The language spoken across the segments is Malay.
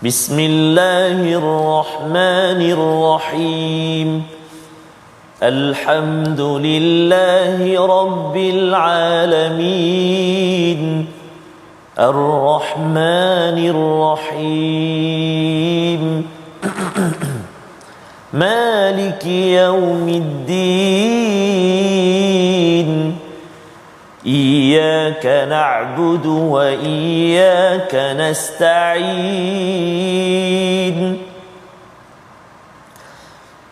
Bismillahirrahmanirrahim. Alhamdulillahi rabbil alamin. Ar-Rahmanir Rahim. Maliki yaumiddin. Iyyaka na'budu wa iyyaka nasta'in.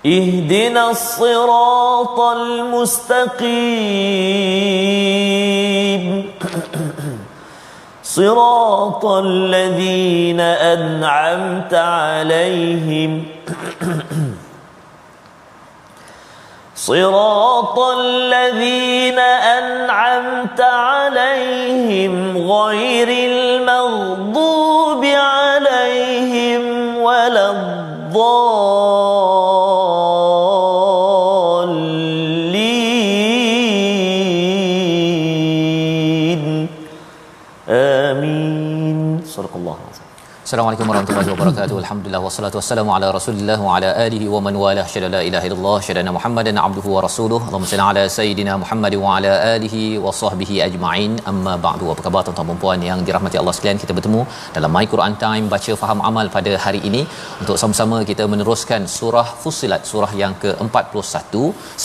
Ihdinas siratal mustaqim. Siratal ladzina an'amta 'alaihim. Siratal ladzina an'amta 'alaihim ghairil maghdubi 'alaihim waladdallin. Amin. Sadaqallahu alazim. Assalamualaikum warahmatullahi wabarakatuh. Alhamdulillah wassalatu wassalamu ala Rasulillah wa ala alihi wa man walah. Syada la ilaha illallah, syada Muhammadan abduhu wa rasuluhu. Allahumma salli ala sayidina Muhammad wa ala alihi wa sahbihi ajma'in. Amma ba'du. Apa khabar tuan-tuan dan puan yang dirahmati Allah sekalian? Kita bertemu dalam My Quran Time baca faham amal pada hari ini untuk sama-sama kita meneruskan surah Fussilat, surah yang ke-41.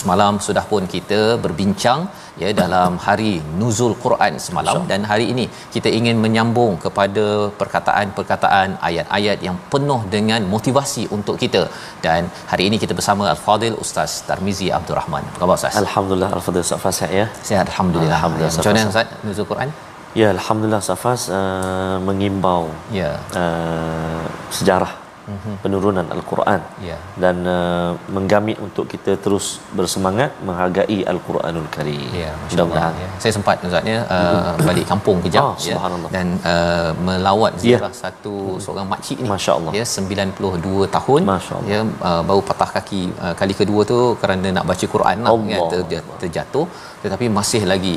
Semalam sudah pun kita berbincang ya dalam hari nuzul Quran semalam, dan hari ini kita ingin menyambung kepada perkataan-perkataan ayat-ayat yang penuh dengan motivasi untuk kita. Dan hari ini kita bersama Al-Fadil Ustaz Tarmizi Abdul Rahman. Apa khabar Ustaz? Alhamdulillah, Al-Fadil Ustaz Fas ya. Sihat alhamdulillah. Macam mana Ustaz nuzul Quran? Ya, alhamdulillah Ustaz Fas mengimbau ya sejarah penurunan Al-Quran dan menggamit untuk kita terus bersemangat menghargai Al-Quranul Karim. Ya, masya-Allah. Ya. Saya sempat Ustaznya balik kampung kejap dan melawat ziarah satu seorang makcik ni. Masya-Allah. Ya, 92 tahun. Ya, baru patah kaki kali kedua tu kerana nak baca Quran lah, ya, terjatuh, tetapi masih lagi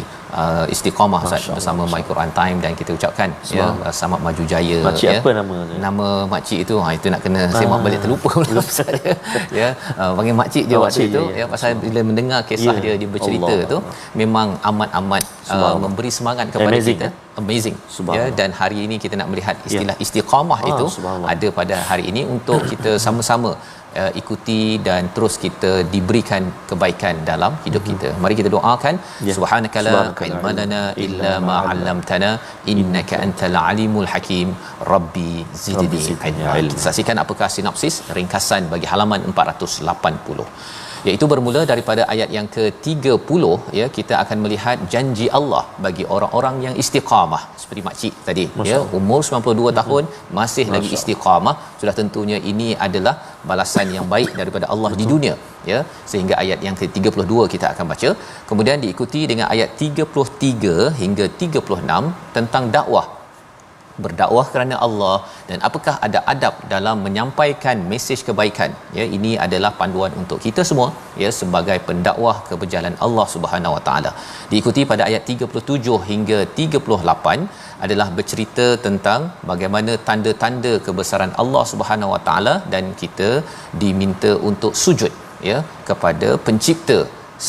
istiqamah Ustaz bersama My Quran Time, dan kita ucapkan ya selamat maju jaya. Makcik ya. Apa namanya? Nama makcik itu itu nak kena semak balik, terlupa pula saya. Ya, panggil makcik dia waktu itu ya, pasal bila mendengar kisah dia bercerita tu memang amat memberi semangat kepada kita. Amazing. Ya, dan hari ini kita nak melihat istilah istiqamah itu ada pada hari ini untuk kita sama-sama ikuti dan terus kita diberikan kebaikan dalam hidup kita. Mari kita doakan. Subhanakala ilma lana illa ma 'allamtana innaka antal alimul hakim. Rabbi zidni ilma. Saksikan apakah sinopsis ringkasan bagi halaman 480, iaitu bermula daripada ayat yang ke-30 ya. Kita akan melihat janji Allah bagi orang-orang yang istiqamah seperti makcik tadi ya, umur 92 tahun masih lagi istiqamah. Sudah tentunya ini adalah balasan yang baik daripada Allah di dunia ya. Sehingga ayat yang ke-32 kita akan baca, kemudian diikuti dengan ayat 33 hingga 36 tentang dakwah, berdakwah kerana Allah, dan apakah ada adab dalam menyampaikan mesej kebaikan ya. Ini adalah panduan untuk kita semua ya sebagai pendakwah ke berjalan Allah Subhanahu Wa Taala. Diikuti pada ayat 37 hingga 38 adalah bercerita tentang bagaimana tanda-tanda kebesaran Allah Subhanahu Wa Taala, dan kita diminta untuk sujud ya kepada pencipta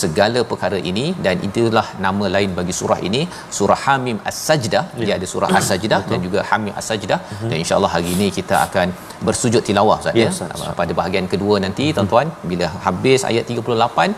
segala perkara ini. Dan itulah nama lain bagi surah ini, surah Hamim As-Sajdah. Dia ada surah As-Sajdah dan juga Hamim As-Sajdah. Dan insya-Allah hari ini kita akan bersujud tilawah Ustaz ya. Pada bahagian kedua nanti tuan-tuan, bila habis ayat 38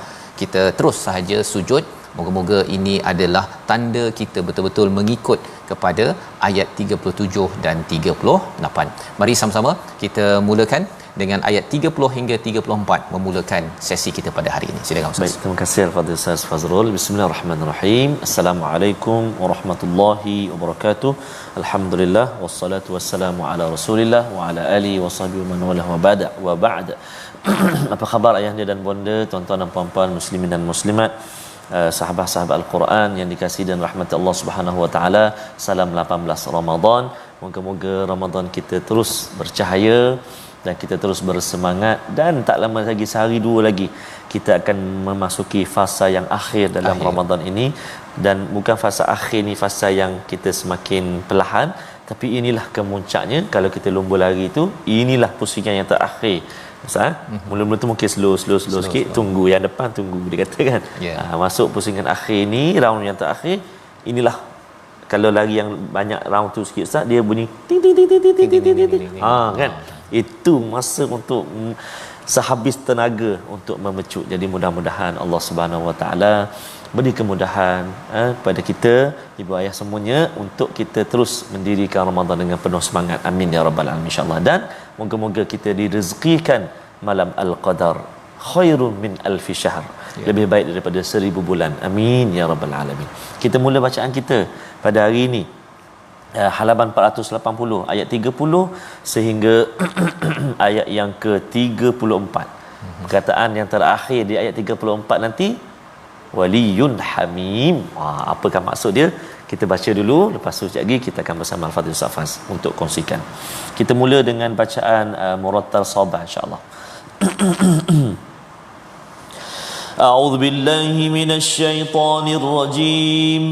kita terus sahaja sujud. Moga-moga ini adalah tanda kita betul-betul mengikut kepada ayat 37 dan 38. Mari sama-sama kita mulakan dengan ayat 30 hingga 34 memulakan sesi kita pada hari ini. Silakan Ustaz. Baik, terima kasih Al-Fadhil Ustaz Fazrul. Bismillahirrahmanirrahim. Assalamualaikum warahmatullahi wabarakatuh. Alhamdulillah wassalatu wassalamu ala Rasulillah wa ala alihi washabihi man wala wa ba'd. Apa khabar ayahanda dan bonda, tuan-tuan dan puan-puan muslimin dan muslimat, sahabat-sahabat Al-Quran yang dikasihi dan rahmati Allah Subhanahu Wa Taala. Salam 18 Ramadan. Moga-moga Ramadan kita terus bercahaya dan kita terus bersemangat, dan tak lama lagi, sehari dua lagi kita akan memasuki fasa yang akhir dalam Ramadan ini. Dan bukan fasa akhir ni fasa yang kita semakin perlahan, Tapi inilah kemuncaknya. Kalau kita lomba lari tu, inilah pusingan yang terakhir. Ustaz, mula-mula tu mungkin slow sikit, tunggu yang depan, tunggu dia kata kan. Masuk pusingan akhir ni, round yang terakhir, inilah kalau lari yang banyak round tu sikit Ustaz, dia bunyi ting ting ting ting ting ting ting ting ting. Kan. Itu masa untuk sehabis tenaga untuk memecut. Jadi mudah-mudahan Allah Subhanahu Wa Taala beri kemudahan pada kita, ibu ayah semuanya, untuk kita terus mendirikan Ramadan dengan penuh semangat. Amin ya rabbal alamin, insyaallah. Dan moga-moga kita direzekikan malam al-qadar khairun min alfi syahr, lebih baik daripada 1000 bulan. Amin ya rabbal alamin. Kita mula bacaan kita pada hari ini, halaman 480 ayat 30 sehingga ayat yang ke-34. Perkataan yang terakhir di ayat 34 nanti, waliyun hamim. Apakah maksud dia? Kita baca dulu, lepas tu sekejap lagi kita akan bersama Al-Fatihah Safas untuk kongsikan. Kita mula dengan bacaan murattal sabah insya-Allah. A'udzu billahi minasy syaithanir rajim.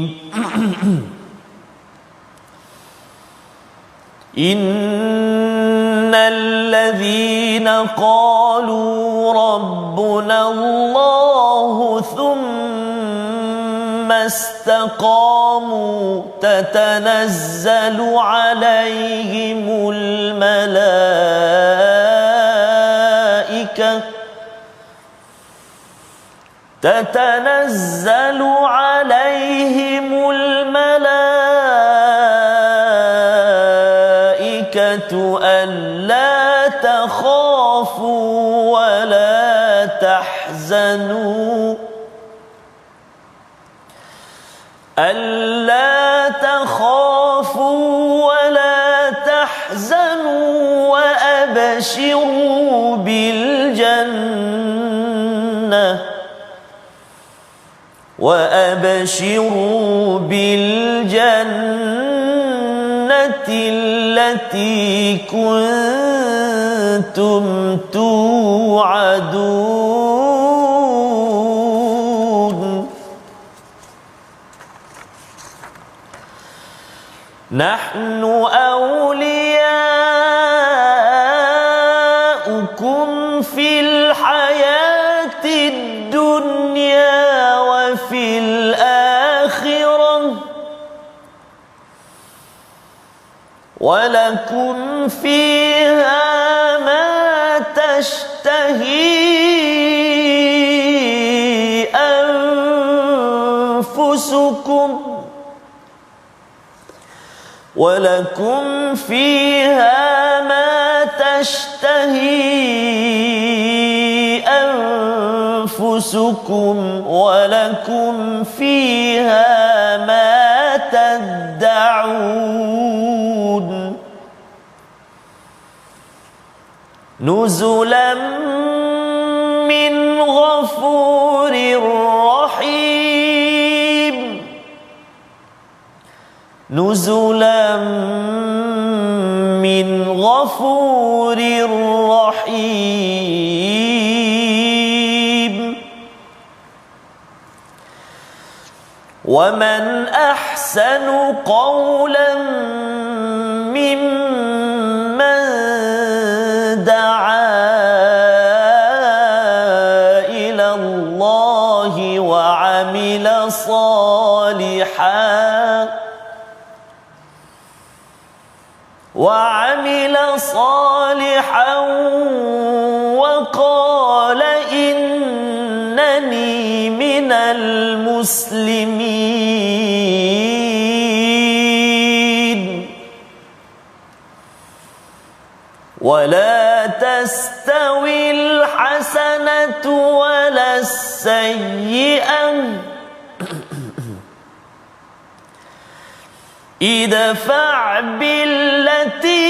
Innal ladzina qalu rabbuna Allahu thumma istaqamu tatanazzalu alaihimul malaikah تتنزل عليهم الملائكة ألا تخافوا ولا تحزنوا ألا تخافوا ولا تحزنوا وأبشروا بالجنة التي كنتم توعدون نحن أولياؤكم في الحياة الدنيا وفي الآخرة ولكم فيها ما تشتهي أنفسكم ولكم فيها ما تشتهي أنفسكم ولكم فيها ما تدعون نزلا من غفور رحيم نزلا من غفور رحيم ومن أحسن قولا ممن دعا إلى الله وعمل صالحا وقال إنني من المسلمين ولا تستوي الحسنة ولا السيئة ادفع بالتي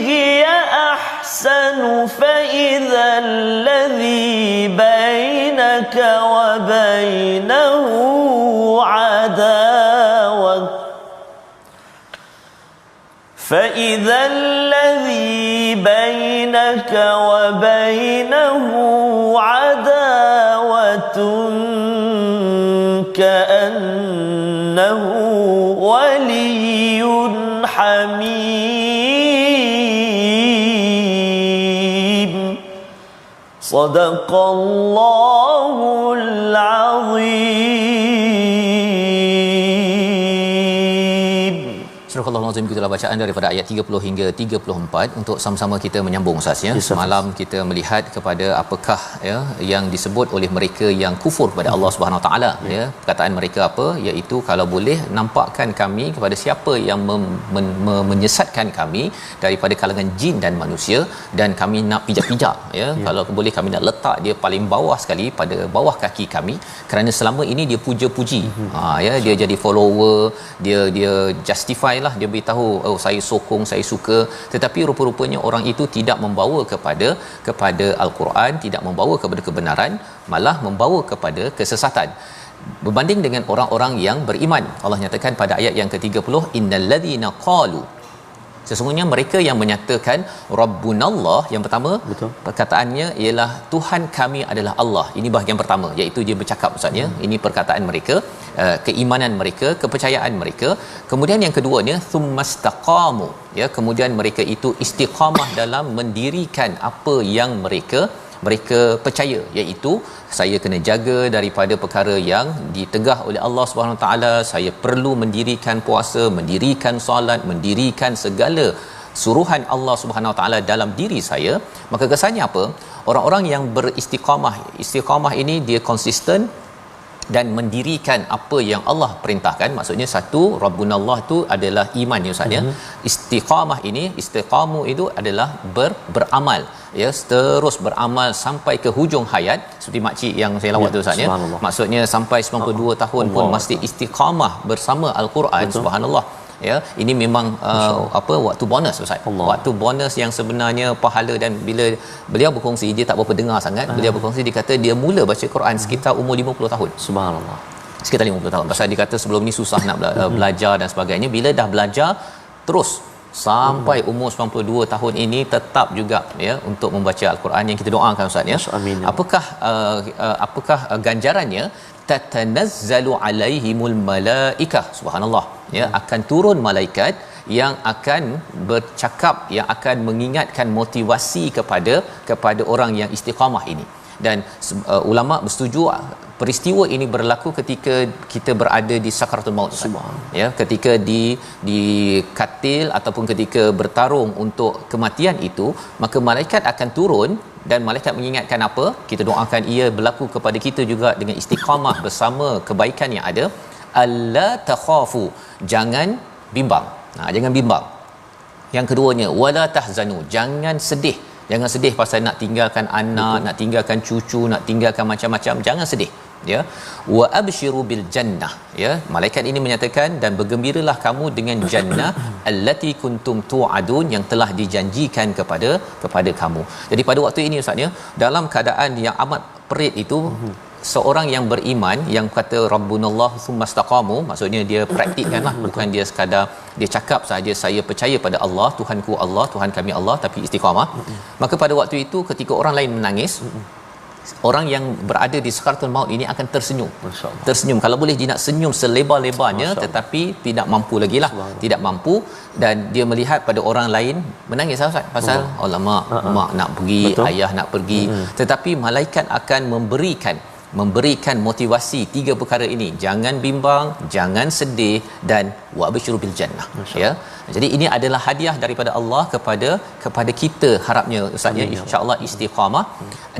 هي أحسن فإذا الذي بينك وبينه عداوة كأنه ولي حميم Sadaqallahul azim. Surah Al-Azim, gitulah bacaan daripada ayat 30 hingga 34 untuk sama-sama kita menyambung Ustaz ya. Semalam kita melihat kepada apakah ya yang disebut oleh mereka yang kufur kepada Allah Subhanahu Wa Taala ya. Perkataan mereka apa, iaitu kalau boleh nampakkan kami kepada siapa yang menyesatkan kami daripada kalangan jin dan manusia, dan kami nak pijak-pijak ya. Kalau boleh kami nak letak dia paling bawah sekali, pada bawah kaki kami, kerana selama ini dia puja-puji. Ya, dia jadi follower, dia justify lah, dia beritahu oh saya sokong, saya suka, tetapi rupa-rupanya orang itu tidak membawa kepada Al-Quran, tidak membawa kepada kebenaran, malah membawa kepada kesesatan. Berbanding dengan orang-orang yang beriman, Allah nyatakan pada ayat yang ke-30, innalladzina qalu, sesungguhnya mereka yang menyatakan Rabbunallah, yang pertama betul, perkataannya ialah Tuhan kami adalah Allah. Ini bahagian pertama, iaitu dia bercakap maksudnya. Ini perkataan mereka, keimanan mereka, kepercayaan mereka. Kemudian yang keduanya thummastaqamu ya, kemudian mereka itu istiqamah dalam mendirikan apa yang mereka percaya, iaitu saya kena jaga daripada perkara yang ditegah oleh Allah Subhanahu Wa Taala, saya perlu mendirikan puasa, mendirikan solat, mendirikan segala suruhan Allah Subhanahu Wa Taala dalam diri saya. Maka kesannya apa? Orang-orang yang istiqamah ini dia konsisten dan mendirikan apa yang Allah perintahkan. Maksudnya satu, Rabbunallah tu adalah iman ya Ustaz ya. Istiqamah ini, istiqamu itu adalah beramal ya, terus beramal sampai ke hujung hayat, seperti makcik yang saya lawat tu Ustaz ya. Maksudnya sampai 92 tahun pun masih istiqamah bersama Al-Quran. Subhanallah ya. Ini memang waktu bonus Ustaz. Waktu bonus yang sebenarnya pahala. Dan bila beliau berkongsi, dia tak berapa dengar sangat. Beliau berkongsi, dia kata dia mula baca Quran sekitar umur 50 tahun. Subhanallah. Sekitar 50 tahun. Pasal dia kata sebelum ni susah nak belajar dan sebagainya. Bila dah belajar terus sampai umur 92 tahun ini tetap juga ya untuk membaca Al-Quran, yang kita doakan Ustaz ya. Amin. Apakah ganjarannya? Tatanazzalu alaihimul malaikah, subhanallah ya, akan turun malaikat yang akan bercakap, yang akan mengingatkan motivasi kepada orang yang istiqamah ini. Dan ulama bersetuju peristiwa ini berlaku ketika kita berada di sakaratul maut ya, ketika di katil ataupun ketika bertarung untuk kematian itu, maka malaikat akan turun dan malaikat mengingatkan apa? Kita doakan ia berlaku kepada kita juga dengan istiqamah bersama kebaikan yang ada. Alla takhafu, jangan bimbang. Jangan bimbang. Yang keduanya wala tahzanu, jangan sedih. Jangan sedih pasal nak tinggalkan anak, nak tinggalkan cucu, nak tinggalkan macam-macam, jangan sedih ya. Wa abshiru bil jannah ya, malaikat ini menyatakan dan bergembiralah kamu dengan jannah allati kuntum tu'adun, yang telah dijanjikan kepada kamu. Jadi pada waktu ini Ustaz ya, dalam keadaan yang amat perit itu, seorang yang beriman yang kata Rabbunallah tsumastaqamu, maksudnya dia praktikkanlah, bukan dia sekadar dia cakap saja saya percaya pada Allah, Tuhanku Allah, Tuhan kami Allah, tapi istiqamah. Maka pada waktu itu ketika orang lain menangis, orang yang berada di sakaratul maut ini akan tersenyum. Kalau boleh dia nak senyum selebar-lebarnya, tetapi tidak mampu lagi lah, tidak mampu. Dan dia melihat pada orang lain menangis Ustaz, pasal mak nak pergi, ayah nak pergi, tetapi malaikat akan memberikan motivasi tiga perkara ini: jangan bimbang, jangan sedih, dan wabshiru bil jannah ya. Jadi ini adalah hadiah daripada Allah kepada kita, harapnya Ustaz ya, insya-Allah istiqamah.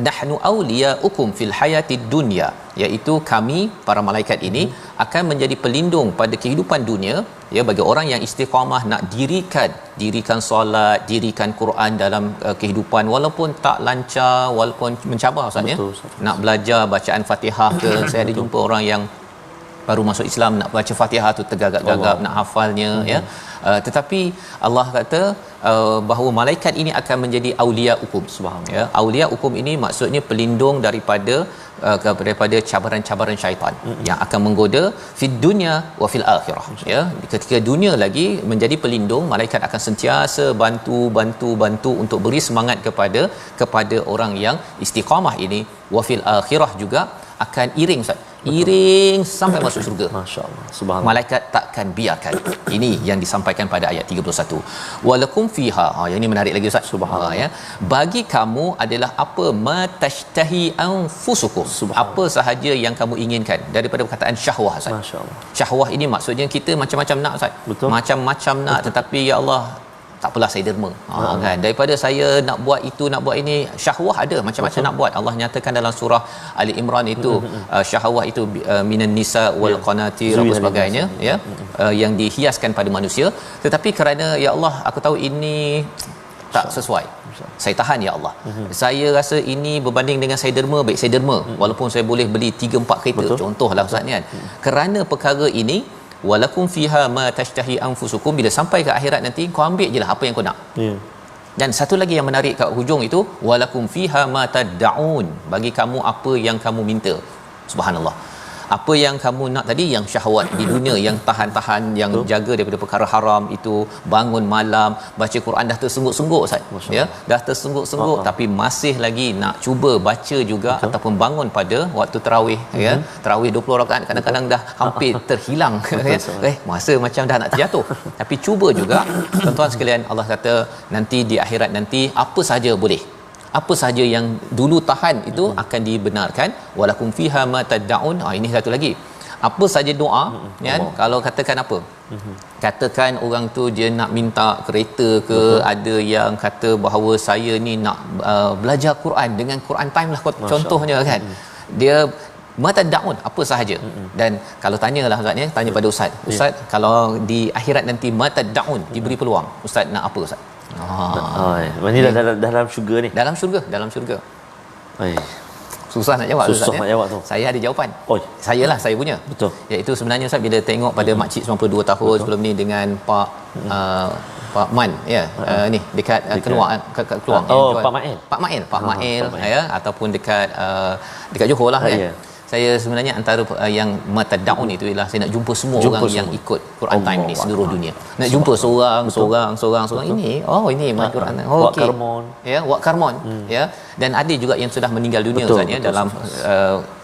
Nahnu awliyaukum fil hayatid dunya, iaitu kami para malaikat ini akan menjadi pelindung pada kehidupan dunia ya, bagi orang yang istiqamah nak dirikan solat, dirikan Quran dalam kehidupan, walaupun tak lancar, walaupun mencabar Ustaz ya. Nak belajar bacaan Fatihah ke, saya ada jumpa orang yang baru masuk Islam nak baca Fatihah tu tergagap-gagap nak hafalnya ya. Tetapi Allah kata bahawa malaikat ini akan menjadi aulia hukum ya. Aulia hukum ini maksudnya pelindung daripada cabaran-cabaran syaitan yang akan menggoda fid dunya wa fil akhirah ya. Ketika dunia lagi menjadi pelindung, malaikat akan sentiasa bantu untuk beri semangat kepada orang yang istiqamah ini. Wa fil akhirah juga akan iring Ustaz, iring sampai masuk syurga. Masya-Allah. Subhanallah. Malaikat takkan biarkan. Ini yang disampaikan pada ayat 31. Walakum fiha. Yang ini menarik lagi Ustaz. Subhanallah. Ya. Bagi kamu adalah apa matashtahi anfusukum. Apa sahaja yang kamu inginkan daripada perkataan syahwah Ustaz. Masya-Allah. Syahwah ini maksudnya kita macam-macam nak Ustaz. Betul. Macam-macam nak, tetapi ya Allah tak apalah saya derma. Kan, daripada saya nak buat itu nak buat ini, syahwah ada macam-macam nak buat. Allah nyatakan dalam surah Ali Imran itu syahwah itu minan nisa wal qanatir apa sebagainya ya, yang dihiaskan pada manusia. Tetapi kerana ya Allah aku tahu ini tak sesuai, saya tahan ya Allah. Saya rasa ini berbanding dengan saya derma, baik saya derma walaupun saya boleh beli 3-4 kereta. Betul. Contohlah Ustaz ni kan. Kerana perkara ini walakum fiha ma tashtahi anfusukum, bila sampai ke akhirat nanti kau ambil jelah apa yang kau nak. Dan satu lagi yang menarik kat hujung itu walakum fiha ma tad'un, bagi kamu apa yang kamu minta. Subhanallah. Apa yang kamu nak tadi, yang syahwat di dunia, yang tahan-tahan, yang jaga daripada perkara haram itu, bangun malam baca Quran dah tersengguk-sengguk Ustaz ya, dah tersengguk-sengguk tapi masih lagi nak cuba baca juga. Betul. Ataupun bangun pada waktu tarawih ya, tarawih 20 rakaat kadang-kadang dah hampir terhilang ya. Masa macam dah nak terjatuh tapi cuba juga. Tuan-tuan sekalian, Allah kata nanti di akhirat nanti apa saja boleh, apa sahaja yang dulu tahan itu akan dibenarkan. Walakum fiha ma tad'un. Ini satu lagi, apa saja doa kan. Kalau katakan apa, katakan orang tu dia nak minta kereta ke, ada yang kata bahawa saya ni nak belajar Quran dengan Quran time lah contohnya kan. Dia mata daun apa sahaja. Dan kalau tanyalah Ustaz ni, tanya pada Ustaz, Ustaz kalau di akhirat nanti mata daun diberi peluang, Ustaz nak apa Ustaz? Ini dalam syurga ni. Dalam syurga. Susah nak jawab. Susah nak jawab tu. Saya ada jawapan. Saya punya. Betul. Iaitu sebenarnya Ustaz bila tengok pada makcik 92 tahun sebelum ni dengan Pak Man ya, ni dekat keluar Keluang. Pak Mail ya, ataupun dekat Johor lah kan. Saya sebenarnya antara yang mata daun itu ialah saya nak jumpa semua orang yang ikut Quran time ni seluruh dunia. Nak jumpa seorang ini. Ini mat Quran. Wak Karmon. Ya, Wak Karmon ya. Dan ada juga yang sudah meninggal dunia Ustaz ya, dalam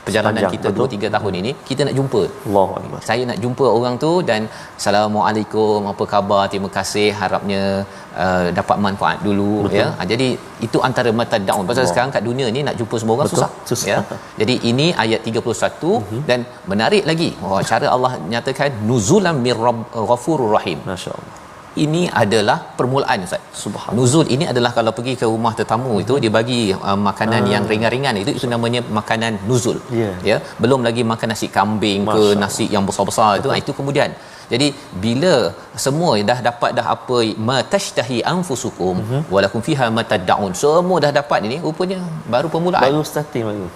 perjalanan kita 2-3 tahun ini. Kita nak jumpa. Allahuakbar. Saya nak jumpa orang tu dan assalamualaikum, apa khabar, terima kasih, harapnya dapat manfaat dulu. Betul. Ya. Jadi itu antara mata daun. Pasal sekarang kat dunia ni nak jumpa semua orang susah. Ya. Jadi ini ayat 31 dan menarik lagi. Cara Allah nyatakan nuzulan mir ghafurur rahim. Masya-Allah. Ini adalah permulaan Ustaz. Subhanallah. Nuzul ini adalah kalau pergi ke rumah tetamu itu dia bagi makanan yang ringan-ringan, itu namanya makanan nuzul. Ya, belum lagi makan nasi kambing ke nasi yang besar-besar itu kemudian. Jadi bila semua dah dapat dah apa matashtahi anfusukum walakum fiha matad'un, semua dah dapat ini, rupanya baru permulaan. Baru starting baru.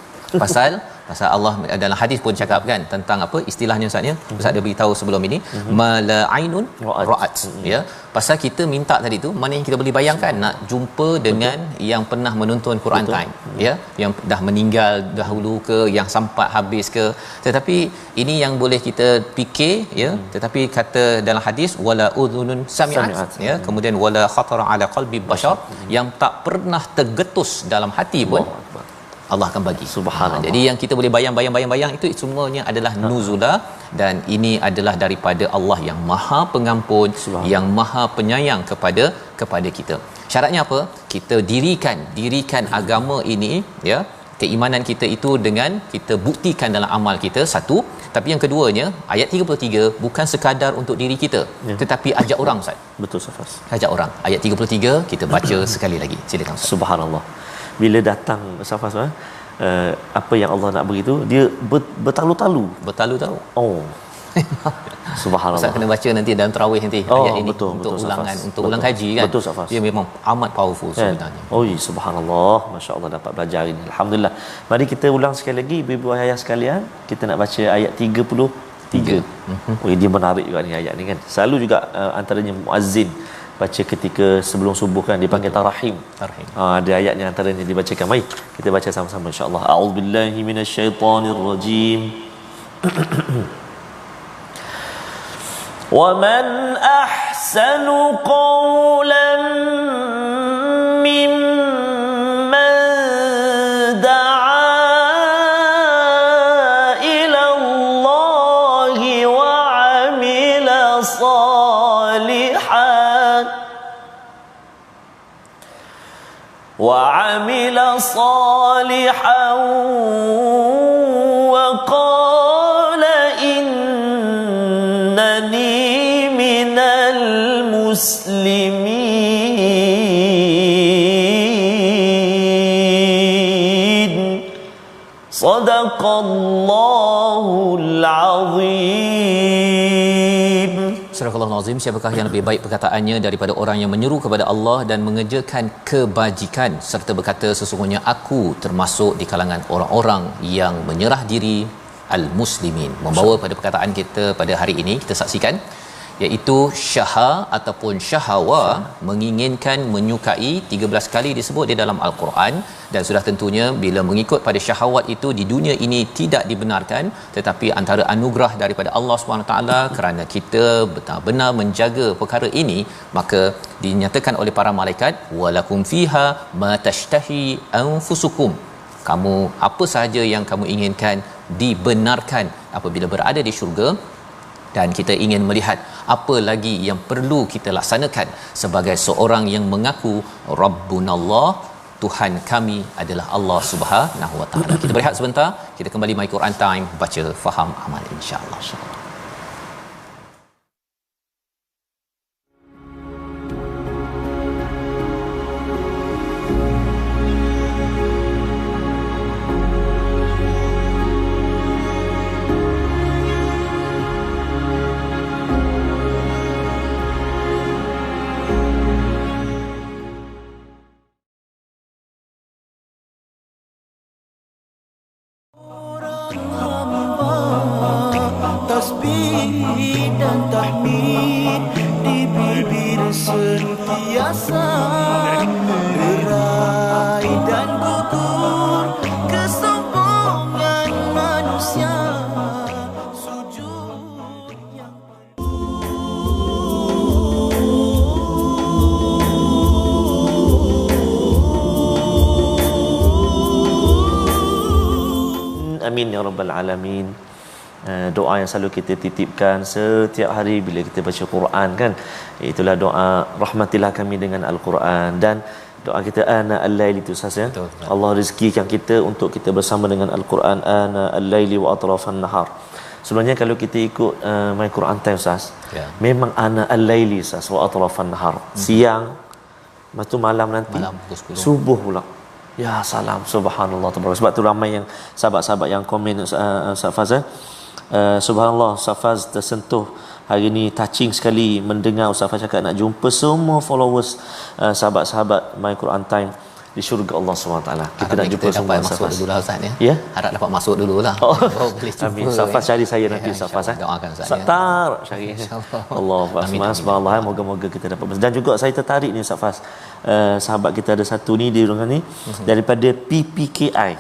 Pasal Allah dalam hadis pun cakap kan tentang apa istilahnya Ustaznya. Ustaz ada beritahu sebelum ini mala ainun ra'at ya. Pasal kita minta tadi tu, mana yang kita boleh bayangkan nak jumpa dengan yang pernah menonton Quran time ya, yang dah meninggal dahulu ke, yang sempat habis ke. Tetapi ini yang boleh kita fikir ya, tetapi kata dalam hadis wala udhunun sami'at ya, kemudian wala khatara ala qalbi bashar, yang tak pernah tergetus dalam hati pun Allah akan bagi. Subhanallah. Jadi yang kita boleh bayang itu semuanya adalah nuzula, dan ini adalah daripada Allah yang Maha Pengampun, yang Maha Penyayang kepada kita. Syaratnya apa? Kita dirikan agama ini ya, keimanan kita itu dengan kita buktikan dalam amal kita, satu. Tapi yang keduanya, ayat 33 bukan sekadar untuk diri kita tetapi ajak orang Ustaz. Betul Safas. Ajak orang. Ayat 33 kita baca sekali lagi. Silakan Ustaz. Subhanallah. Bila datang Safas apa yang Allah nak beri tu, dia bertalu-talu. Subhanallah. Ustaz kena baca nanti dalam tarawih nanti ayat ini betul, untuk betul, ulangan Safas. untuk ulang kaji kan. Betul Safas. Dia memang amat powerful sebenarnya. Subhanallah, masya-Allah dapat belajar ini. Alhamdulillah. Mari kita ulang sekali lagi ibu-ibu ayah sekalian. Kita nak baca ayat 33. Dia menarik juga ni ayat ni kan. Selalu juga antaranya muazzin baca ketika sebelum subuh kan, dipanggil tarahim. Ada ayatnya antaranya dibacakan. Mari kita baca sama-sama insya-Allah. A'udzubillahi minasyaitonirrajim. وَمَنْ أَحْسَنُ قَوْلًا مِّمَّنْ دَعَا إِلَى صالحا وقال إنني من المسلمين صدق الله العظيم. Surah Al-Azim, siapakah yang lebih baik perkataannya daripada orang yang menyeru kepada Allah dan mengerjakan kebajikan serta berkata sesungguhnya aku termasuk di kalangan orang-orang yang menyerah diri al-muslimin. Membawa pada perkataan kita pada hari ini kita saksikan iaitu syaha ataupun syahawa, menginginkan, menyukai, 13 kali disebut di dalam al-Quran. Dan sudah tentunya bila mengikut pada syahawat itu di dunia ini tidak dibenarkan, tetapi antara anugerah daripada Allah SWT kerana kita benar-benar menjaga perkara ini, maka dinyatakan oleh para malaikat walakum fiha ma tashtahi anfusukum, kamu apa sahaja yang kamu inginkan dibenarkan apabila berada di syurga. Dan kita ingin melihat apa lagi yang perlu kita laksanakan sebagai seorang yang mengaku Rabbunallah, Tuhan kami adalah Allah Subhanahu Wa Taala. Kita berehat sebentar, kita kembali My Quran Time, baca, faham, amal, insya-Allah. Tasbih dan tahmid di bibir sentiasa, derai dan gugur kesombongan manusia, sujud yang amin ya rabbal alamin. Doa yang selalu kita titipkan setiap hari bila kita baca Quran kan, itulah doa rahmatilah kami dengan Al-Quran. Dan doa kita ana al-laili itu sahaja, Allah rezekikan kita untuk kita bersama dengan Al-Quran ana al-laili wa atrafan nahar. Sebenarnya kalau kita ikut My Quran Time Ustaz, memang ana al-laili Ustaz wa atrafan nahar, siang, lepas tu malam nanti, malam pukul 10, subuh pula. Ya salam, subhanallah tabaraka. Sebab tu ramai yang sahabat-sahabat yang komen Ustaz Fazal, subhanallah Ustaz Faz tersentuh hari ni, touching sekali mendengar Ustaz Faz cakap nak jumpa semua followers sahabat-sahabat My Quran Time di syurga Allah SWT. Kita nak jumpa semua Ustaz Faz dulu lah Ustaz ya. Ya? Harap dapat masuk dululah. Oh, boleh jumpa. amin. Ustaz Faz cari saya nanti Ustaz Faz. Doakan Ustaz. Satar cari. Allah subhanallah, moga-moga kita dapat. Dan juga saya tertarik ni Ustaz Faz. Sahabat kita ada satu ni di ruangan ni daripada PPKI.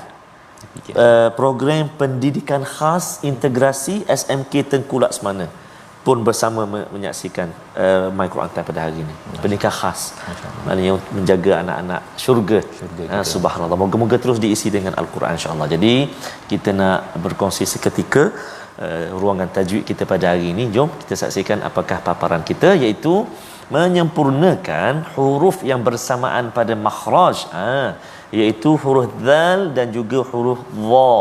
Program Pendidikan Khas Integrasi SMK Tengkulak Semana pun bersama menyaksikan My Quran Time pada hari ini. Pendidikan khas, maknanya menjaga anak-anak syurga. Subhanallah, moga-moga terus diisi dengan Al-Quran insya-Allah. Jadi kita nak berkongsi seketika ruangan tajwid kita pada hari ini. Jom kita saksikan apakah paparan kita, iaitu menyempurnakan huruf yang bersamaan pada makhraj, iaitu huruf dzal dan juga huruf dha.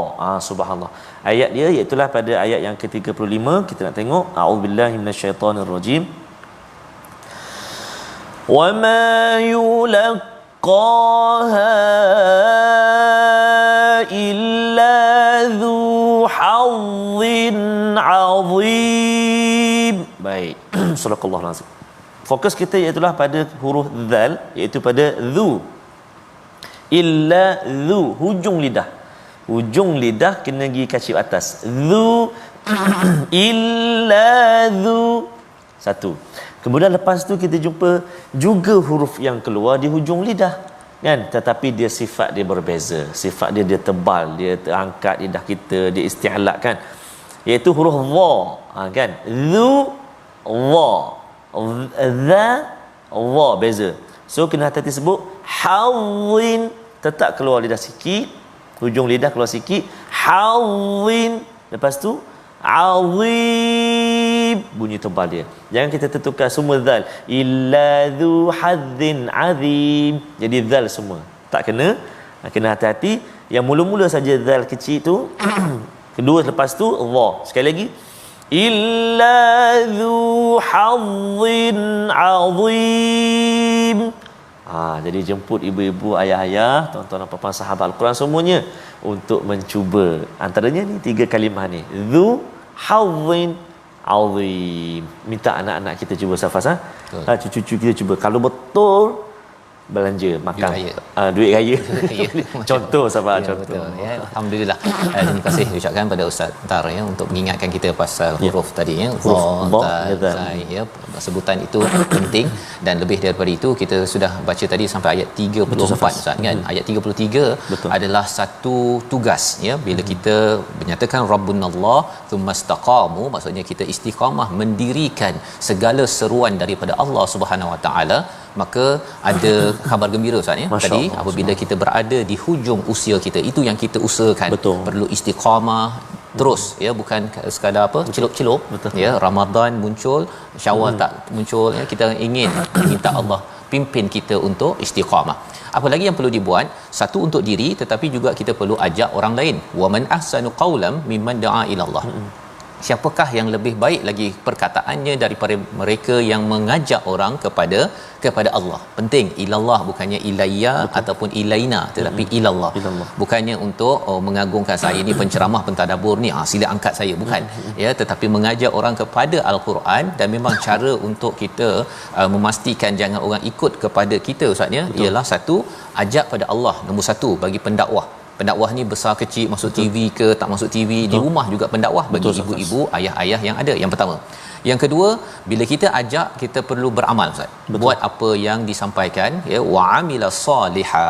Subhanallah. Ayat dia iaitu pada ayat yang ke-35. Kita nak tengok a'udzubillahi minasyaitonirrajim. Wa ma yulaqaha illa dzu hazzin 'azim. Baik. Subhanallah lazim. Fokus kita iaitu pada huruf dzal, iaitu pada dzu. Illa dzu, hujung lidah. Hujung lidah kena pergi kacip atas. Dzu illa dzu. Satu. Kemudian lepas tu kita jumpa juga huruf yang keluar di hujung lidah kan, tetapi dia sifat dia berbeza. Sifat dia tebal, dia terangkat lidah kita, dia isti'la kan. Iaitu huruf dha kan. Dzu dha. Dha dha beza. So kena hati-hati sebut hawin, tetap keluar lidah sikit, hujung lidah keluar sikit, hawin. Lepas tu azim, bunyi tebal dia. Jangan kita tentukan semua zal. Illa dzu hadzin azim. Jadi zal semua. Tak kena. Kena hati-hati. Yang mula-mula saja zal kecil tu. Kedua lepas tu dha. Sekali lagi. Illa dzu hadzin azim. Jadi jemput ibu-ibu, ayah-ayah, tuan-tuan dan puan-puan sahabat Al-Quran semuanya untuk mencuba. Antaranya ni 3 kalimah ni. Dzu hadzin azim. Minta anak-anak kita cuba Safas, cucu-cucu kita cuba. Kalau betul belanja makan duit raya. Contoh Sabah, contoh. Ya, alhamdulillah. Terima kasih ucapkan pada Ustaz Tar ya untuk mengingatkan kita pasal huruf tadi ya. Ya, sebutan itu penting dan lebih daripada itu kita sudah baca tadi sampai ayat 34 Ustaz kan. Ayat 33 adalah satu tugas ya, bila kita menyatakan rabbunallah tsumastaqamu, maksudnya kita istiqamah mendirikan segala seruan daripada Allah Subhanahu Wa Taala, maka ada khabar gembira Ustaz ya. Tadi apabila kita berada di hujung usia kita, itu yang kita usahakan. Perlu istiqamah terus ya, bukan sekadar celup-celup ya. Ramadan muncul, Syawal tak muncul ya, kita ingin minta Allah pimpin kita untuk istiqamah. Apa lagi yang perlu dibuat? Satu untuk diri, tetapi juga kita perlu ajak orang lain. Wa man ahsanu qawlan mimman da'a ila Allah. Siapakah yang lebih baik lagi perkataannya daripada mereka yang mengajak orang kepada Allah. Penting, ilallah bukannya ilayya ataupun ilaina, tetapi ilallah. Bukannya untuk mengagungkan saya ni penceramah pentadabbur ni, sila angkat saya, bukan. Ya, tetapi mengajak orang kepada Al-Quran, dan memang cara untuk kita memastikan jangan orang ikut kepada kita Ustaz ya, ialah satu, ajak pada Allah. Nombor satu bagi pendakwah. Pendakwah ni besar kecil, masuk TV ke tak masuk TV, di rumah juga pendakwah bagi ibu-ibu, ayah-ayah yang ada. Yang pertama. Yang kedua, bila kita ajak, kita perlu beramal Ustaz. Buat apa yang disampaikan ya, wa amila saliha.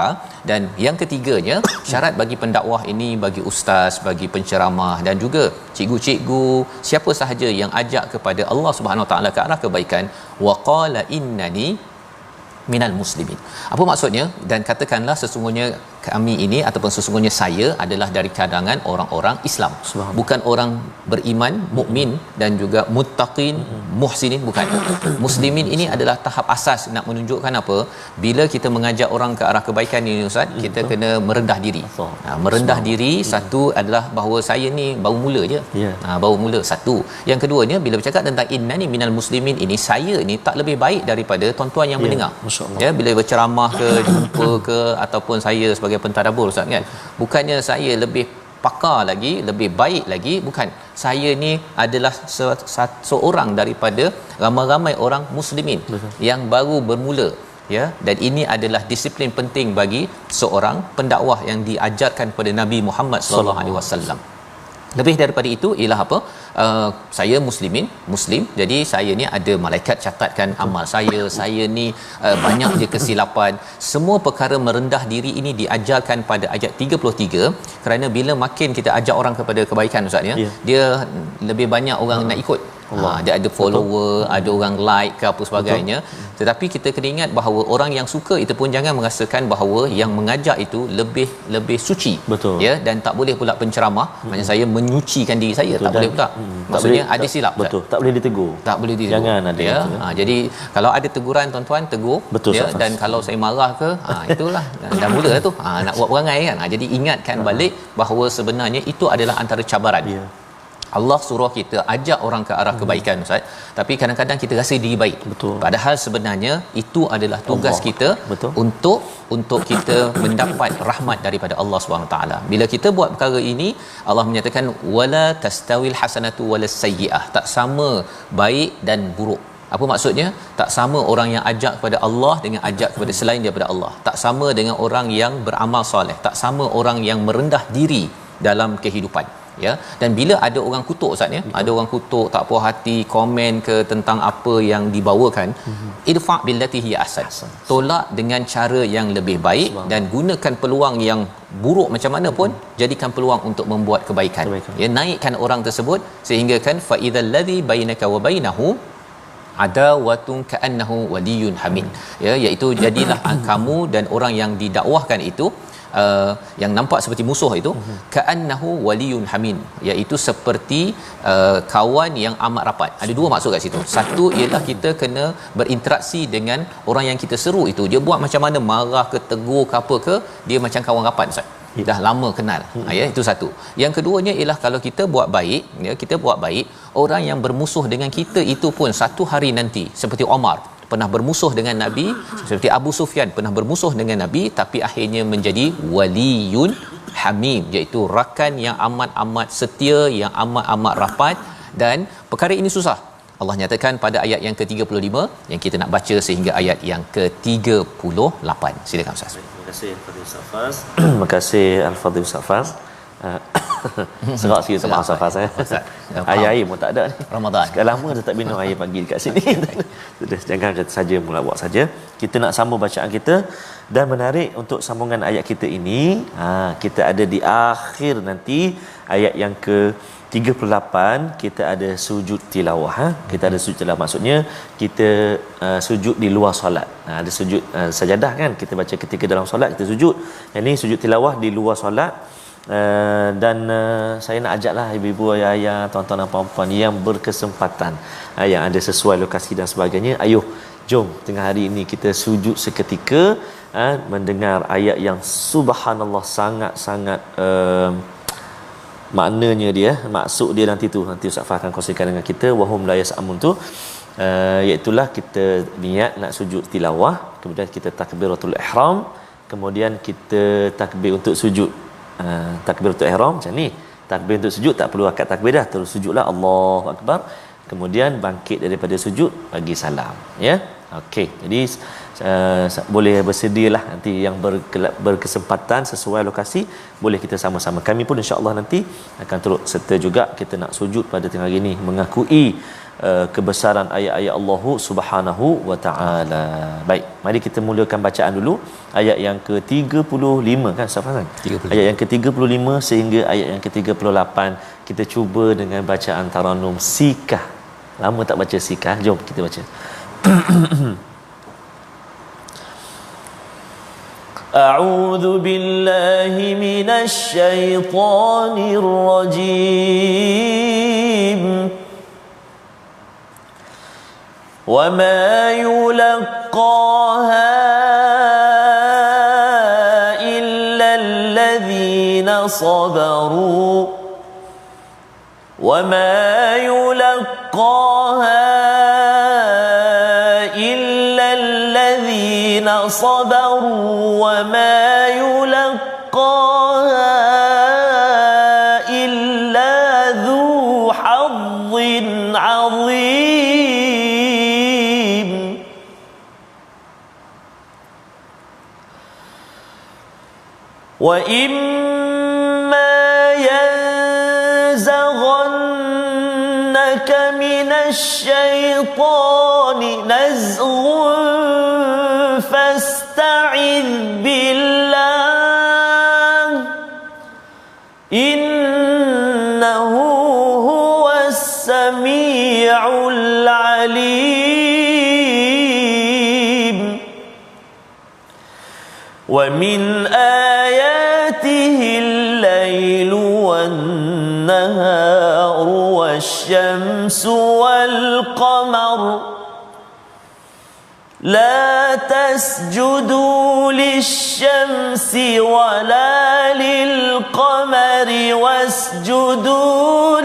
Dan yang ketiganya, syarat bagi pendakwah ini, bagi ustaz, bagi penceramah dan juga cikgu-cikgu, siapa sahaja yang ajak kepada Allah Subhanahu Wa Taala ke arah kebaikan, wa qala innani minal muslimin. Apa maksudnya? Dan katakanlah sesungguhnya kami ini ataupun sesungguhnya saya adalah dari kalangan orang-orang Islam. Bukan orang beriman, mukmin dan juga muttaqin, muhsinin, bukan. Muslimin ini adalah tahap asas nak menunjukkan apa? Bila kita mengajak orang ke arah kebaikan ini Ustaz, kita kena merendah diri. Merendah diri satu adalah bahawa saya ni baru mula je. Baru mula satu. Yang keduanya, bila bercakap tentang innani minal muslimin ini, saya ni tak lebih baik daripada tuan-tuan yang mendengar. Ya, bila berceramah ke, jumpa ke, ataupun saya sebagai pentadabbur Ustaz kan, bukannya saya lebih pakar lagi, lebih baik lagi, bukan. Saya ni adalah seorang daripada ramai-ramai orang muslimin yang baru bermula ya, dan ini adalah disiplin penting bagi seorang pendakwah yang diajarkan kepada Nabi Muhammad sallallahu alaihi wasallam. Lebih daripada itu ialah apa? Saya muslim, jadi saya ni ada malaikat catatkan amal saya ni banyak je kesilapan. Semua perkara merendah diri ini diajarkan pada ayat 33, kerana bila makin kita ajak orang kepada kebaikan Ustaz ya, dia lebih banyak orang nak ikut. Dia ada follower, ada orang like ke apa sebagainya. Tetapi kita kena ingat bahawa orang yang suka itu pun jangan merasakan bahawa yang mengajak itu lebih suci. Ya, dan tak boleh pula penceramah maknanya saya menyucikan diri saya. Tak boleh pula. Maksudnya ada silap. Tak boleh ditegur. Tak boleh ditegur. Jangan ada ya. Jadi kalau ada teguran tuan-tuan, tegur ya. Dan kalau saya marah ke, itulah dah mula tu. Nak buat perangai kan. Jadi ingatkan balik bahawa sebenarnya itu adalah antara cabaran. Allah suruh kita ajak orang ke arah kebaikan Ustaz, tapi kadang-kadang kita rasa diri baik. Padahal sebenarnya itu adalah tugas kita untuk kita mendapat rahmat daripada Allah Subhanahu taala. Bila kita buat perkara ini, Allah menyatakan wala tastawil hasanatu walas sayyi'ah. Tak sama baik dan buruk. Apa maksudnya? Tak sama orang yang ajak kepada Allah dengan ajak kepada selain daripada Allah. Tak sama dengan orang yang beramal soleh. Tak sama orang yang merendah diri dalam kehidupan. Ya, dan bila ada orang kutuk Ustaz ya, ada orang kutuk, tak puas hati, komen ke tentang apa yang dibawakan, idfa billati hiya ahsan. Tolak dengan cara yang lebih baik dan gunakan peluang yang buruk macam mana pun, jadikan peluang untuk membuat kebaikan. Ya, naikkan orang tersebut sehingga kan fa idzal ladzi bainaka wa bainahu adawatun ka'annahu waliyyun hamid. Ya, iaitu jadilah kamu dan orang yang didakwahkan itu yang nampak seperti musuh itu, ka'annahu waliyun hamim, iaitu seperti kawan yang amat rapat. Ada dua maksud kat situ. Satu ialah kita kena berinteraksi dengan orang yang kita seru itu. Dia buat macam mana, marah ke, tegur ke apa ke, dia macam kawan rapat, Ustaz. Dah lama kenal. Itu satu. Yang keduanya ialah kalau kita buat baik, kita buat baik, orang yang bermusuh dengan kita itu pun satu hari nanti, seperti Omar pernah bermusuh dengan Nabi, seperti Abu Sufyan pernah bermusuh dengan Nabi, tapi akhirnya menjadi waliyun hamim, iaitu rakan yang amat-amat setia, yang amat-amat rapat. Dan perkara ini susah. Allah nyatakan pada ayat yang ke-35 yang kita nak baca sehingga ayat yang ke-38. Silakan Ustaz. Terima kasih Al-Fadhil Ustaz Faz. Terima kasih Al-Fadhil Ustaz Faz. Serak sikit sama Ustaz Faz. Air pun tak ada ni. Ramadan. Sekarang lama dah tak minum air pagi dekat sini. Sudah, jangan kata saja mula buat saja. Kita nak sambung bacaan kita, dan menarik untuk sambungan ayat kita ini, kita ada di akhir nanti ayat yang ke-38 kita ada sujud tilawah. Kita ada sujud tilawah, maksudnya kita sujud di luar solat. Ada sujud sajadah kan, kita baca ketika dalam solat kita sujud. Yang ni sujud tilawah di luar solat. Dan saya nak ajaklah ibu-ibu, ayah-ayah, tuan-tuan dan puan-puan yang berkesempatan, yang ada sesuai lokasi dan sebagainya, ayuh jom tengah hari ini kita sujud seketika, mendengar ayat yang subhanallah sangat-sangat maknanya dia, maksud dia nanti Ustaz Fah akan kongsikan dengan kita, wahum la yasamun tu, iaitulah kita niat nak sujud tilawah, kemudian kita takbiratul ihram, kemudian kita takbir untuk sujud. Takbiratul ihram macam ni, takbir untuk sujud tak perlu akad takbir dah, terus sujudlah Allahu akbar, kemudian bangkit daripada sujud bagi salam, ya. Okey, jadi boleh bersedialah nanti yang berkesempatan sesuai lokasi, boleh kita sama-sama. Kami pun insya-Allah nanti akan turut serta juga, kita nak sujud pada tengah hari ini mengakui kebesaran ayat-ayat Allah Subhanahu wa taala. Baik, mari kita mulakan bacaan dulu ayat yang ke-35 kan Ustaz Fazan? Ayat yang ke-35 sehingga ayat yang ke-38 kita cuba dengan bacaan Tarannum Sikah. Lama tak baca Sikah, jom kita baca. A'udzu billahi minasy syaithanir rajim. وَمَا يُلَقَّاهَا إِلَّا الَّذِينَ صَبَرُوا وَمَا يُلَقَّاهَا إِلَّا الَّذِينَ صَبَرُوا وَمَا يُلَقَّاهَا إِلَّا ذُو حَظٍّ عَظِيمٍ. وَإِمَّا يَنزَغَنَّكَ مِنَ الشَّيْطَانِ نَزْغٌ فَاسْتَعِذْ بِاللَّهِ إِنَّهُ هُوَ السَّمِيعُ الْعَلِيمُ. وَمِنْ آيَاتِهِ اللَّيْلُ وَالنَّهَارُ وَالشَّمْسُ وَالْقَمَرُ لَا تَسْجُدُوا لِلشَّمْسِ وَلَا لِلْقَمَرِ وَاسْجُدُوا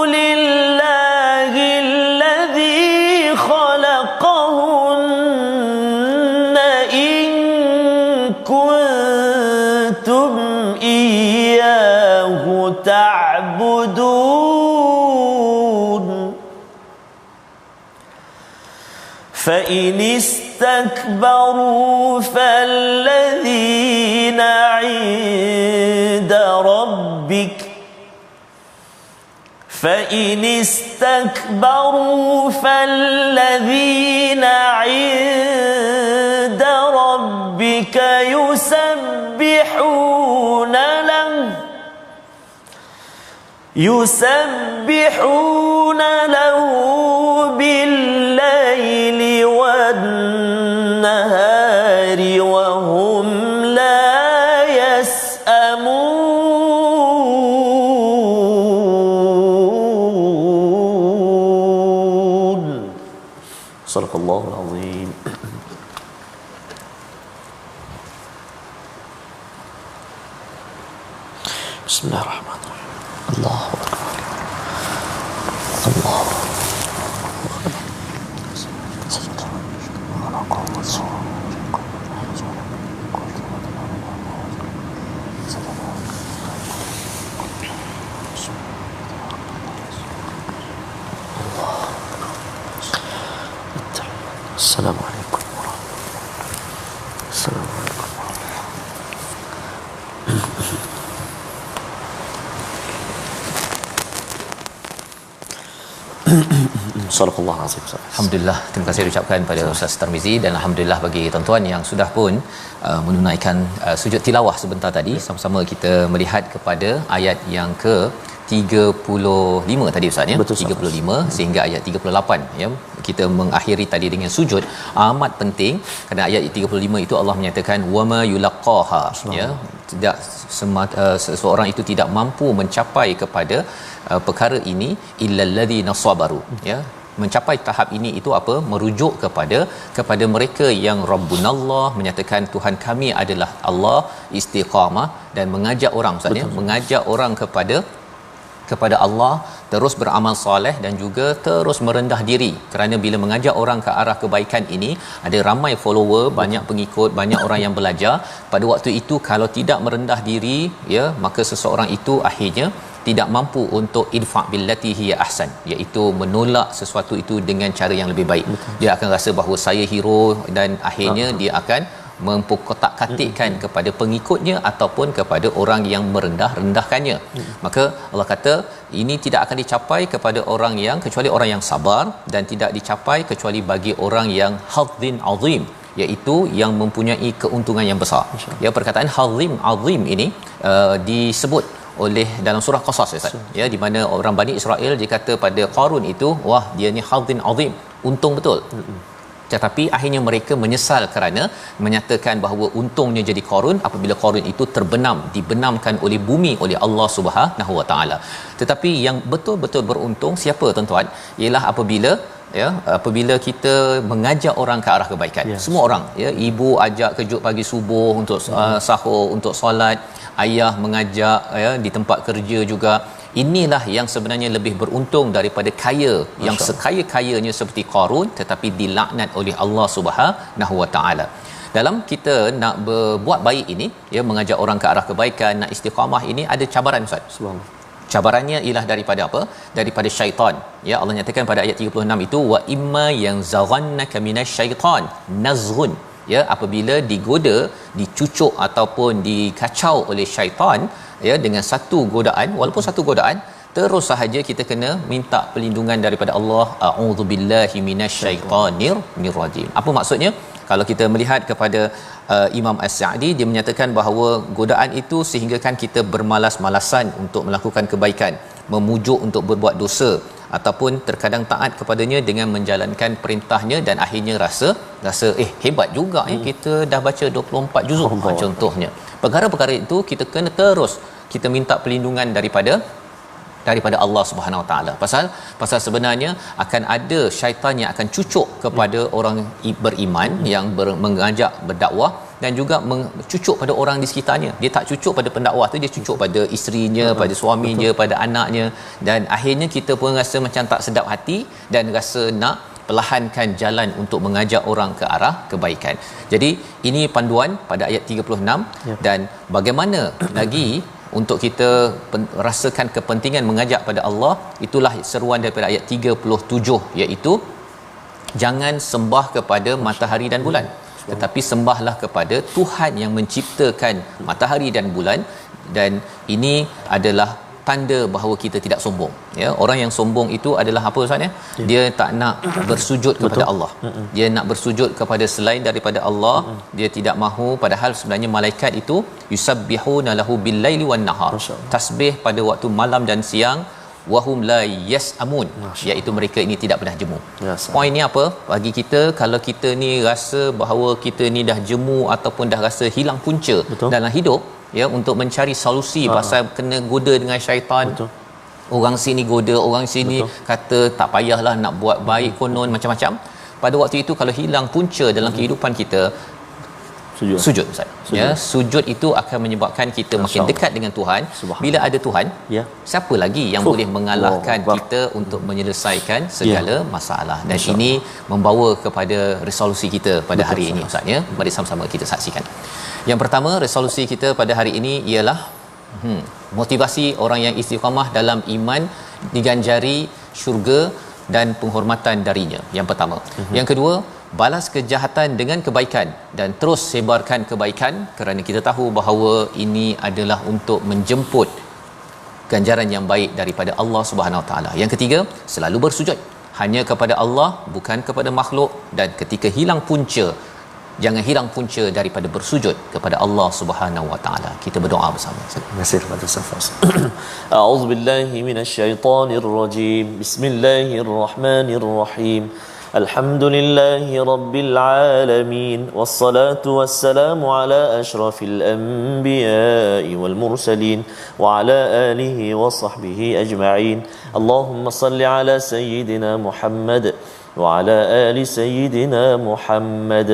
لِلَّهِ الَّذِي خَلَقَهُنَّ إِن كُنتُمْ إِيَّاهُ تَعْبُدُونَ. فَإِنِ اسْتَكْبَرُوا فَالَّذِينَ عِندَ رَبِّكَ فَإِنِ اسْتَكْبَرُوا فَالَّذِينَ عِندَ رَبِّكَ يُسَبِّحُونَ لَهُ بِاللَّيْلِ Sadaqallahul azim. Bismillahirrahmanirrahim. Allahu akbar. Allah. Assalamualaikum warahmatullahi wabarakatuh. Sadaqallahu azim. Alhamdulillah, terima kasih ucapkan pada Ustaz Tarmizi, dan alhamdulillah bagi tuan-tuan yang sudah pun menunaikan sujud tilawah sebentar tadi. Sama-sama kita melihat kepada ayat yang ke 35 tadi Ustaz ya. Betul, 35 sehingga ayat 38 ya. Kita mengakhiri tadi dengan sujud amat penting kerana ayat 35 itu Allah menyatakan wama yulaqaha ya, tidak seseorang itu tidak mampu mencapai kepada perkara ini illal ladzina sabaru ya. Mencapai tahap ini itu apa? Merujuk kepada mereka yang Rabbunallah, menyatakan Tuhan kami adalah Allah, istiqamah dan mengajak orang Ustaz ya, mengajak orang kepada Allah, terus beramal soleh dan juga terus merendah diri, kerana bila mengajak orang ke arah kebaikan ini ada ramai follower, banyak pengikut, banyak orang yang belajar. Pada waktu itu kalau tidak merendah diri ya, maka seseorang itu akhirnya tidak mampu untuk idfa' billati hiya ahsan, iaitu menolak sesuatu itu dengan cara yang lebih baik. Dia akan rasa bahawa saya hero dan akhirnya dia akan memperkotak-katikkan kepada pengikutnya ataupun kepada orang yang merendah-rendahkannya. Maka Allah kata ini tidak akan dicapai kepada orang yang, kecuali orang yang sabar, dan tidak dicapai kecuali bagi orang yang hadzin azim, iaitu yang mempunyai keuntungan yang besar. Ya, perkataan hazim azim ini disebut oleh dalam surah Qasas ya, di mana orang Bani Israel dia kata pada Qarun itu, wah dia ni hadzin azim, untung betul. Tetapi akhirnya mereka menyesal kerana menyatakan bahawa untungnya jadi Qarun apabila Qarun itu dibenamkan oleh bumi oleh Allah Subhanahu Wa Taala. Tetapi yang betul-betul beruntung siapa tuan-tuan? Ialah apabila kita mengajak orang ke arah kebaikan. Semua orang ya, ibu ajak kejut pagi subuh untuk sahur, untuk solat, ayah mengajak ya di tempat kerja juga. Inilah yang sebenarnya lebih beruntung daripada kaya yang sekaya-kayanya seperti Qarun tetapi dilaknat oleh Allah Subhanahu Wa Taala. Dalam kita nak berbuat baik ini ya, mengajak orang ke arah kebaikan, nak istiqamah ini ada cabaran Ustaz. Subhanallah. Cabarannya ialah daripada apa? Daripada syaitan. Ya, Allah nyatakan pada ayat 36 itu wa imma yanzaghannaka minasyaitan nazghun. Ya, apabila digoda, dicucuk ataupun dikacau oleh syaitan ya dengan satu godaan, walaupun satu godaan, terus sahaja kita kena minta perlindungan daripada Allah. A'udzubillahi minasyaitonir rajim. Apa maksudnya? Kalau kita melihat kepada Imam As-Sa'di, dia menyatakan bahawa godaan itu sehinggakan kita bermalas-malasan untuk melakukan kebaikan, memujuk untuk berbuat dosa, ataupun terkadang taat kepadanya dengan menjalankan perintahnya dan akhirnya rasa hebat juga kita dah baca 24 juzuk contohnya. Perkara-perkara itu kita kena terus kita minta perlindungan daripada Allah Subhanahu Wa Taala. Pasal sebenarnya akan ada syaitan yang akan cucuk kepada orang beriman yang mengajak berdakwah, dan juga mencucuk pada orang di sekitarnya. Dia tak cucuk pada pendakwah tu, dia cucuk pada isterinya, pada suaminya, pada anaknya, dan akhirnya kita pun rasa macam tak sedap hati dan rasa nak perlahankan jalan untuk mengajak orang ke arah kebaikan. Jadi ini panduan pada ayat 36 dan bagaimana lagi untuk kita rasakan kepentingan mengajak pada Allah. Itulah seruan daripada ayat 37, iaitu jangan sembah kepada matahari dan bulan, tetapi sembahlah kepada Tuhan yang menciptakan matahari dan bulan. Dan ini adalah tanda bahawa kita tidak sombong ya. Orang yang sombong itu adalah apa Ustaz ya? Dia tak nak bersujud kepada Allah. Dia nak bersujud kepada selain daripada Allah. Dia tidak mahu, padahal sebenarnya malaikat itu yusabbihuna lahu bil-laili wan-nahar. Tasbih pada waktu malam dan siang. Wahum la yasamun, iaitu mereka ini tidak pernah jemu. Poin ni apa? Bagi kita, kalau kita ni rasa bahawa kita ni dah jemu ataupun dah rasa hilang punca dalam hidup ya, untuk mencari solusi pasal kena goda dengan syaitan. Orang sini goda, orang sini kata tak payahlah nak buat baik, konon macam-macam. pada waktu itu kalau hilang punca dalam kehidupan kita, sujud Ustaz. Ya, sujud itu akan menyebabkan kita makin dekat dengan Tuhan. Bila ada Tuhan, siapa lagi yang boleh mengalahkan kita untuk menyelesaikan segala masalah. Dan ini membawa kepada resolusi kita pada hari ini Ustaz, ya. Mari sama-sama kita saksikan. Yang pertama, resolusi kita pada hari ini ialah motivasi orang yang istiqamah dalam iman diganjari syurga dan penghormatan darinya. Yang pertama. Yang kedua, balas kejahatan dengan kebaikan dan terus sebarkan kebaikan, kerana kita tahu bahawa ini adalah untuk menjemput ganjaran yang baik daripada Allah Subhanahu Wa Taala. Yang ketiga, selalu bersujud hanya kepada Allah, bukan kepada makhluk, dan ketika hilang punca, jangan hilang punca daripada bersujud kepada Allah Subhanahu Wa Taala. Kita berdoa bersama. Terima kasih kepada Safas. A'udzubillahi minasyaitonirrajim. Bismillahirrahmanirrahim. Alhamdulillahi rabbil alamin, wassalatu wassalamu ala asyrafil anbiya'i wal mursalin wa ala alihi wa sahbihi ajma'in. Allahumma salli ala sayyidina Muhammad wa ala ali sayyidina Muhammad.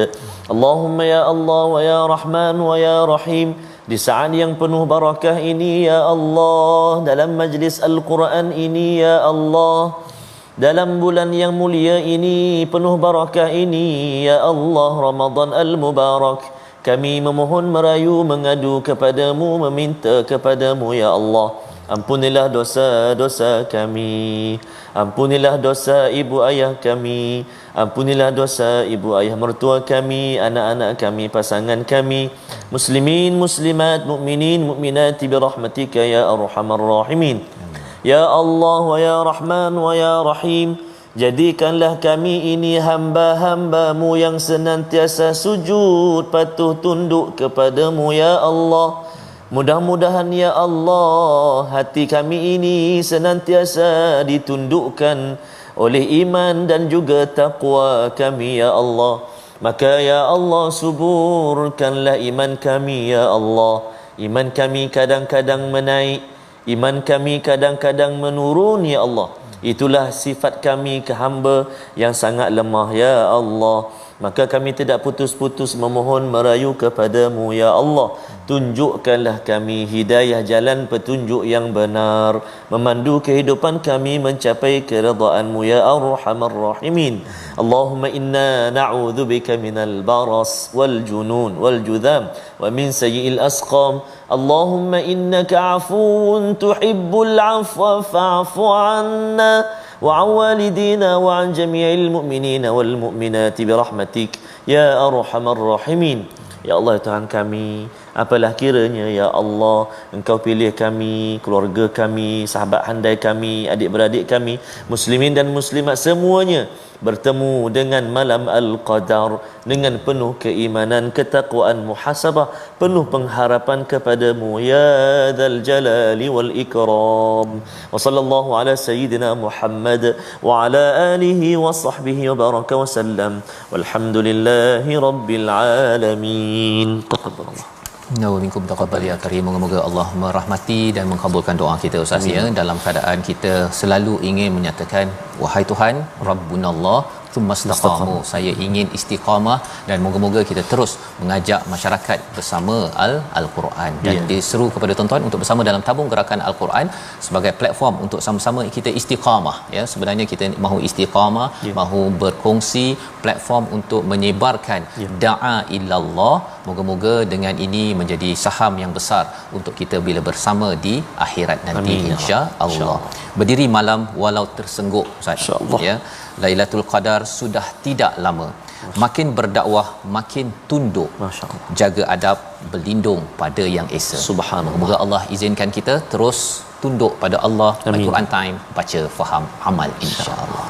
Allahumma ya Allah wa ya Rahman wa ya Rahim, di saat yang penuh barakah ini ya Allah, dalam majlis Al-Quran ini ya Allah, dalam bulan yang mulia ini, penuh barakah ini ya Allah, Ramadan al-Mubarak, kami memohon merayu mengadu kepadamu, meminta kepadamu ya Allah, ampunilah dosa-dosa kami, ampunilah dosa ibu ayah kami, ampunilah dosa ibu ayah mertua kami, anak-anak kami, pasangan kami, muslimin, muslimat, mukminin, mukminati birahmatika ya arhamar rahimin. Ya Allah wa ya Rahman wa ya Rahim, jadikanlah kami ini hamba-hambamu yang senantiasa sujud patuh tunduk kepadamu ya Allah. Mudah-mudahan ya Allah, hati kami ini senantiasa ditundukkan oleh iman dan juga taqwa kami ya Allah. Maka ya Allah, suburkanlah iman kami ya Allah. Iman kami kadang-kadang menaik, iman kami kadang-kadang menurun ya Allah. Itulah sifat kami ke hamba yang sangat lemah ya Allah. Maka kami tidak putus-putus memohon merayu kepadamu ya Allah. Tunjukkanlah kami hidayah jalan petunjuk yang benar, memandu kehidupan kami mencapai keridaan-Mu ya Arhamar Rahimin. Allahumma inna na'udzubika minal baras wal junun wal judham wa min sayyi'il asqam. Allahumma innaka 'afuwun tuhibbul 'afwa fa'fu 'anna wa 'an walidina wa 'an jami'il mu'minina wal mu'minati birahmatik ya Arhamar Rahimin. Ya Allah Tuhan kami, apalah kiranya ya Allah Engkau pilih kami, keluarga kami, sahabat handai kami, adik-beradik kami, muslimin dan muslimat semuanya bertemu dengan malam Al-Qadar dengan penuh keimanan, ketakwaan, muhasabah, penuh pengharapan kepadamu ya Dzal Jalali wal Ikram. Wa sallallahu ala sayyidina Muhammad wa ala alihi wa sahbihi wa baraka wa sallam. Walhamdulillahi rabbil alamin. Taqabbalallah. Wa minkum taqabbal ya karim. Moga-moga Allah merahmati dan mengabulkan doa kita Ustaz ya, dalam keadaan kita selalu ingin menyatakan wahai Tuhan Rabbunallah thumma istaqamu, saya ingin istiqamah, dan moga-moga kita terus mengajak masyarakat bersama Al-Quran dan diseru kepada tuan-tuan untuk bersama dalam tabung gerakan Al-Quran sebagai platform untuk sama-sama kita istiqamah ya. Sebenarnya kita mahu istiqamah, mahu berkongsi platform untuk menyebarkan da'a ilallah. Moga-moga dengan ini menjadi saham yang besar untuk kita bila bersama di akhirat nanti insya-Allah. Berdiri malam walau tersengguk Ustaz ya. Lailatul Qadar sudah tidak lama. Makin berdakwah, makin tunduk. Masya-Allah. Jaga adab, berlindung pada yang esa. Subhanallah. Moga Allah izinkan kita terus tunduk pada Allah. Al-Quran time, baca, faham, amal insya-Allah.